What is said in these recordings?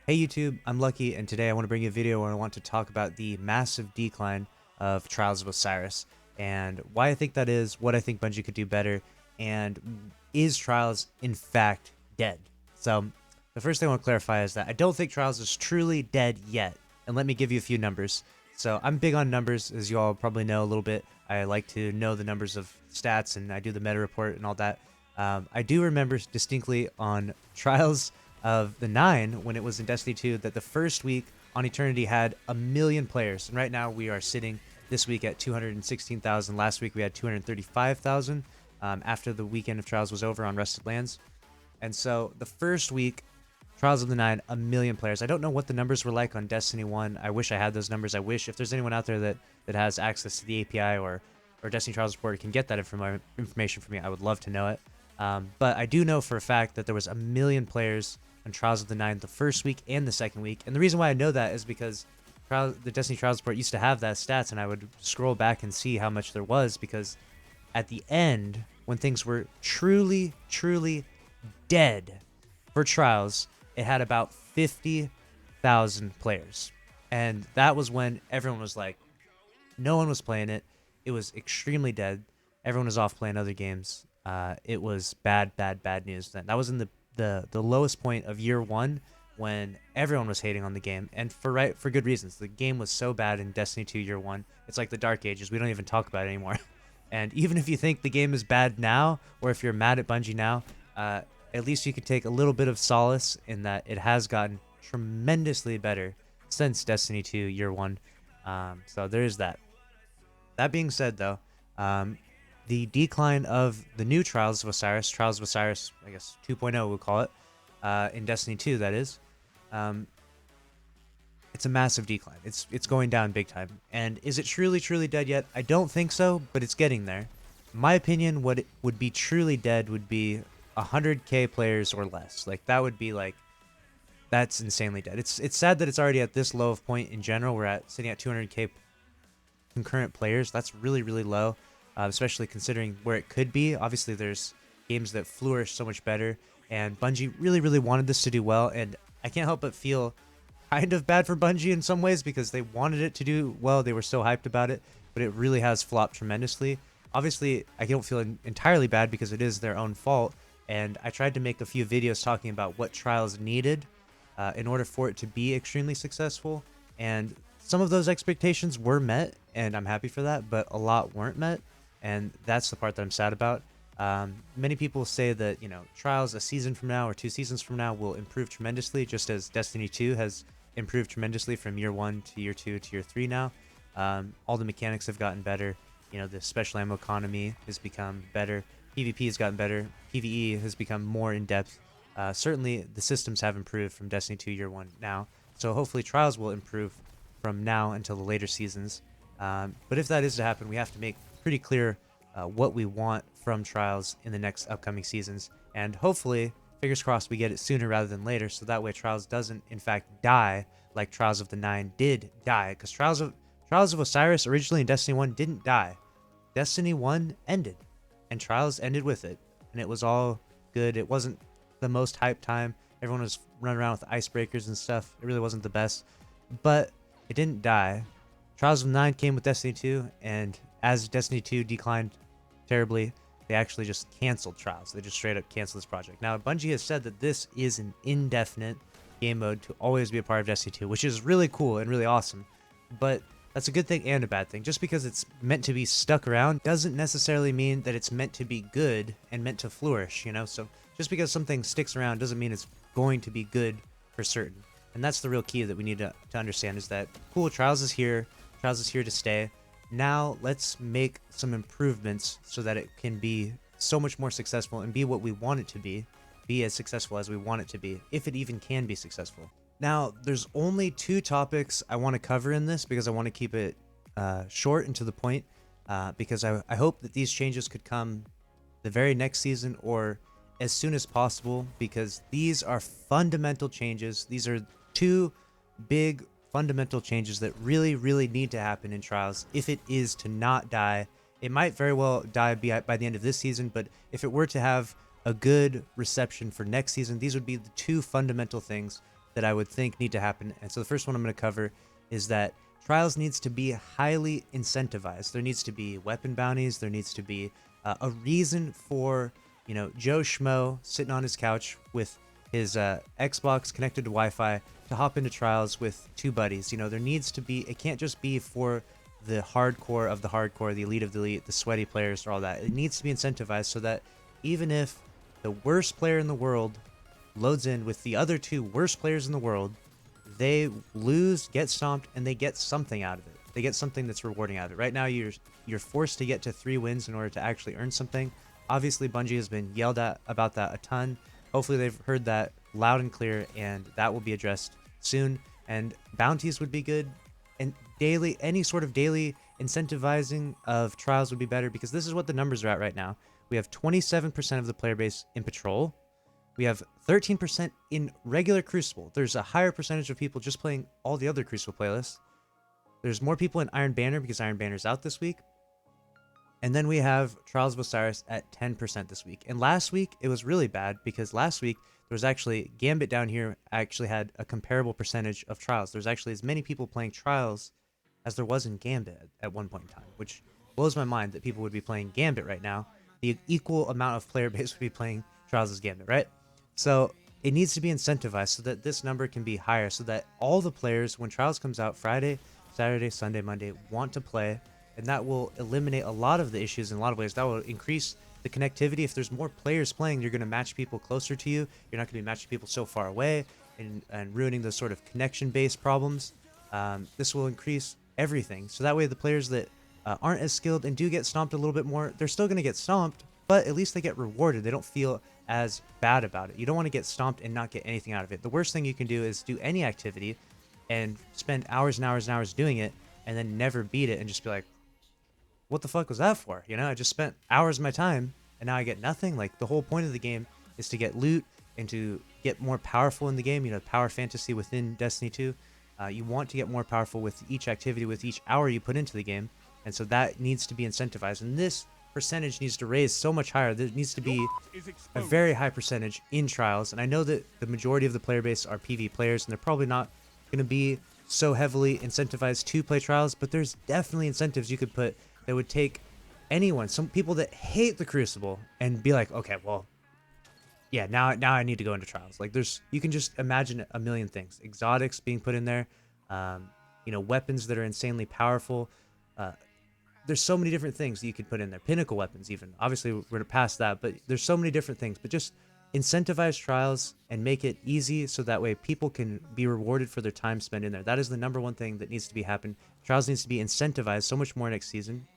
Hey YouTube, I'm Lucky, and today I want to bring you a video where I want to talk about the massive decline of Trials of Osiris and why I think that is, what I think Bungie could do better, and is Trials in fact dead? So the first thing I want to clarify is that I don't think Trials is truly dead yet, and let me give you a few numbers. So I'm big on numbers, as you all probably know a little bit. I like to know the numbers of stats, and I do the meta report and all that. I do remember distinctly on Trials of the 9 when it was in Destiny 2 that the first week on Eternity had 1 million players. And right now we are sitting this week at 216,000. Last week we had 235,000 after the weekend of Trials was over on Rusted Lands. And so the first week, Trials of the 9, 1 million players. I don't know what the numbers were like on Destiny 1. I wish I had those numbers. I wish if there's anyone out there that has access to the API or Destiny Trials report can get that information for me, I would love to know it. But I do know for a fact that there was 1 million players on Trials of the 9 the first week and the second week. And the reason why I know that is because the Destiny Trials report used to have that stats, and I would scroll back and see how much there was, because at the end, when things were truly, truly dead for Trials, it had about 50,000 players. And that was when everyone was like, no one was playing it. It was extremely dead. Everyone was off playing other games. It was bad, bad, bad news then. That was in the lowest point of year one when everyone was hating on the game, and for good reasons. The game was so bad in Destiny 2 year one. It's like the Dark Ages. We don't even talk about it anymore. And even if you think the game is bad now, or if you're mad at Bungie now, at least you could take a little bit of solace in that it has gotten tremendously better since Destiny 2 year one. So there is that. That being said, though, the decline of the new Trials of Osiris, I guess 2.0 we'll call it, in Destiny 2, that is, it's a massive decline. It's going down big time. And is it truly, truly dead yet? I don't think so, but it's getting there. In my opinion, what it would be truly dead would be 100k players or less. Like, that would be like, that's insanely dead. It's sad that it's already at this low of point in general. We're sitting at 200k concurrent players. That's really, really low, especially considering where it could be. Obviously, there's games that flourish so much better, and Bungie really, really wanted this to do well, and I can't help but feel kind of bad for Bungie in some ways because they wanted it to do well. They were so hyped about it, but it really has flopped tremendously. Obviously, I don't feel entirely bad because it is their own fault, and I tried to make a few videos talking about what Trials needed in order for it to be extremely successful, and some of those expectations were met, and I'm happy for that, but a lot weren't met, and that's the part that I'm sad about. Many people say that, Trials a season from now or 2 seasons from now will improve tremendously, just as Destiny 2 has improved tremendously from year 1 to year 2 to year 3 now. All the mechanics have gotten better. The special ammo economy has become better. PvP has gotten better. PvE has become more in-depth. Certainly, the systems have improved from Destiny 2 year 1 now, so hopefully Trials will improve from now until the later seasons. But if that is to happen, we have to make pretty clear what we want from Trials in the next upcoming seasons, and hopefully, fingers crossed, we get it sooner rather than later, so that way Trials doesn't in fact die like Trials of the 9 did die, because Trials of Osiris originally in Destiny 1 didn't die. Destiny 1 ended, and Trials ended with it, and it was all good. It wasn't the most hype time. Everyone was running around with icebreakers and stuff. It really wasn't the best, but it didn't die. Trials of 9 came with Destiny 2, and as Destiny 2 declined terribly, they actually just canceled Trials. They just straight up canceled this project. Now, Bungie has said that this is an indefinite game mode to always be a part of Destiny 2, which is really cool and really awesome, but that's a good thing and a bad thing. Just because it's meant to be stuck around doesn't necessarily mean that it's meant to be good and meant to flourish, So just because something sticks around doesn't mean it's going to be good for certain. And that's the real key that we need to understand, is that, cool, Trials is here. Trials is here to stay. Now let's make some improvements so that it can be so much more successful and be what we want it to be as successful as we want it to be, if it even can be successful. Now, there's only 2 topics I want to cover in this because I want to keep it short and to the point, because I hope that these changes could come the very next season or as soon as possible, because these are fundamental changes. These are 2 big fundamental changes that really, really need to happen in Trials if it is to not die. It might very well die by the end of this season, but if it were to have a good reception for next season, these would be the 2 fundamental things that I would think need to happen. And so the first one I'm going to cover is that trials needs to be highly incentivized. There needs to be weapon bounties. There needs to be a reason for, Joe Schmo sitting on his couch with his Xbox connected to Wi-Fi to hop into trials with two buddies. There needs to be, it can't just be for the hardcore of the hardcore, the elite of the elite, the sweaty players, or all that. It needs to be incentivized so that even if the worst player in the world loads in with the other two worst players in the world, they lose, get stomped, and they get something out of it. They get something that's rewarding out of it. Right now, you're forced to get to 3 wins in order to actually earn something. Obviously, Bungie has been yelled at about that a ton. Hopefully, they've heard that loud and clear, and that will be addressed soon. And bounties would be good, and any sort of daily incentivizing of trials would be better, because this is what the numbers are at right now. We have 27% of the player base in Patrol. We have 13% in regular Crucible. There's a higher percentage of people just playing all the other Crucible playlists. There's more people in Iron Banner because Iron Banner's out this week. And then we have Trials of Osiris at 10% this week. And last week, it was really bad because last week, there was actually, Gambit down here actually had a comparable percentage of Trials. There's actually as many people playing Trials as there was in Gambit at one point in time, which blows my mind that people would be playing Gambit right now. The equal amount of player base would be playing Trials as Gambit, right? So it needs to be incentivized so that this number can be higher, so that all the players, when Trials comes out Friday, Saturday, Sunday, Monday, want to play, and that will eliminate a lot of the issues in a lot of ways. That will increase the connectivity. If there's more players playing, you're going to match people closer to you. You're not going to be matching people so far away and ruining those sort of connection-based problems. This will increase everything. So that way the players that aren't as skilled and do get stomped a little bit more, they're still going to get stomped, but at least they get rewarded. They don't feel as bad about it. You don't want to get stomped and not get anything out of it. The worst thing you can do is do any activity and spend hours and hours and hours doing it and then never beat it and just be like, what the fuck was that for? I just spent hours of my time and now I get nothing. Like, the whole point of the game is to get loot and to get more powerful in the game. Power fantasy within Destiny 2. You want to get more powerful with each activity, with each hour you put into the game. And so that needs to be incentivized. And this percentage needs to raise so much higher. There needs to be a very high percentage in Trials. And I know that the majority of the player base are PvE players, and they're probably not going to be so heavily incentivized to play Trials, but there's definitely incentives you could put that would take anyone, some people that hate the Crucible, and be like, okay, well, yeah, now I need to go into Trials. Like, you can just imagine a million things. Exotics being put in there, weapons that are insanely powerful. There's so many different things that you could put in there. Pinnacle weapons, even. Obviously, we're past that, but there's so many different things. But just incentivize Trials and make it easy so that way people can be rewarded for their time spent in there. That is the number one thing that needs to be happen. Trials needs to be incentivized so much more next season.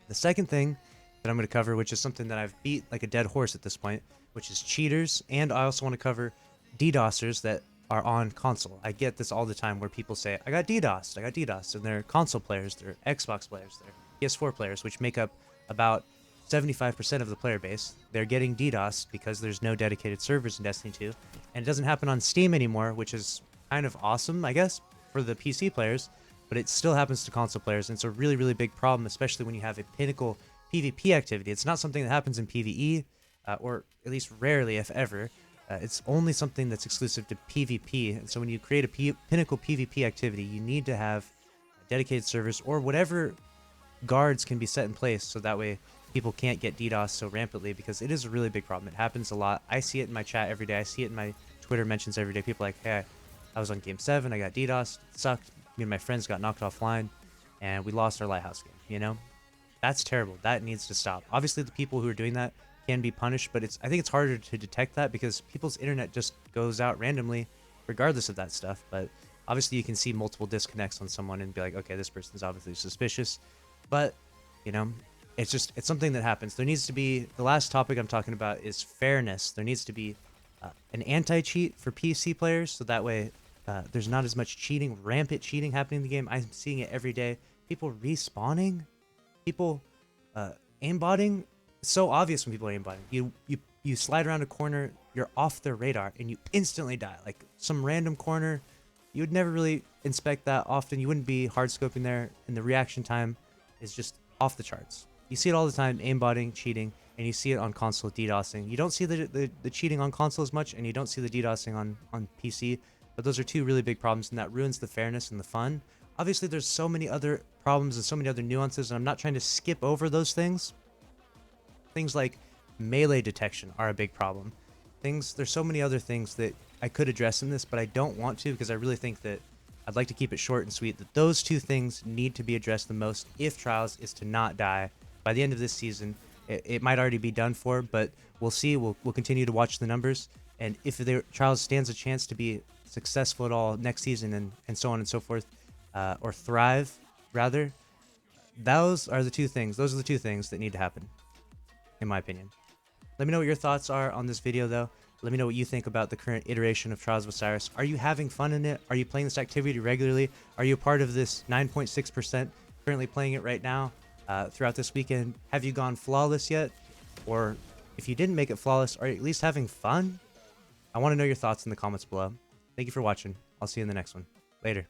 The second thing that I'm going to cover, which is something that I've beat like a dead horse at this point, which is cheaters, and I also want to cover DDoSers that are on console. I get this all the time where people say, I got DDoSed, and they're console players, they're Xbox players, they're PS4 players, which make up about 75% of the player base. They're getting DDoSed because there's no dedicated servers in Destiny 2, and it doesn't happen on Steam anymore, which is kind of awesome, I guess, for the PC players, but it still happens to console players, and it's a really, really big problem, especially when you have a pinnacle PvP activity. It's not something that happens in PvE, or at least rarely, if ever. It's only something that's exclusive to PvP, and so when you create a pinnacle PvP activity, you need to have dedicated servers or whatever guards can be set in place so that way people can't get DDoS so rampantly, because it is a really big problem. It happens a lot. I see it in my chat every day. I see it in my Twitter mentions every day. People are like, hey, I was on Game 7, I got DDoS, it sucked. Me and my friends got knocked offline, and we lost our Lighthouse game, That's terrible. That needs to stop. Obviously, the people who are doing that can be punished, but I think it's harder to detect that because people's internet just goes out randomly regardless of that stuff. But obviously, you can see multiple disconnects on someone and be like, okay, this person's obviously suspicious. But, it's something that happens. There needs to be, the last topic I'm talking about is fairness. There needs to be an anti-cheat for PC players, so that way there's not as much cheating, rampant cheating happening in the game. I'm seeing it every day. People respawning, people aimbotting. It's so obvious when people are aimbotting. You slide around a corner, you're off their radar, and you instantly die. Like some random corner, you would never really inspect that often. You wouldn't be hard scoping there, and the reaction time is just off the charts. You see it all the time, aimbotting, cheating, and you see it on console, DDoSing. You don't see the cheating on console as much, and you don't see the DDoSing on PC, But those are two really big problems, and that ruins the fairness and the fun. Obviously, there's so many other problems and so many other nuances, and I'm not trying to skip over those things. Things like melee detection are a big problem. There's so many other things that I could address in this, but I don't want to because I really think that I'd like to keep it short and sweet, that those two things need to be addressed the most if Trials is to not die by the end of this season. It might already be done for, but we'll see. We'll continue to watch the numbers, and if Trials stands a chance to be successful at all next season and so on and so forth, or thrive, rather, those are the two things. Those are the two things that need to happen, in my opinion. Let me know what your thoughts are on this video, though. Let me know what you think about the current iteration of Trials of Osiris. Are you having fun in it? Are you playing this activity regularly? Are you a part of this 9.6% currently playing it right now throughout this weekend? Have you gone flawless yet? Or if you didn't make it flawless, are you at least having fun? I want to know your thoughts in the comments below. Thank you for watching. I'll see you in the next one. Later.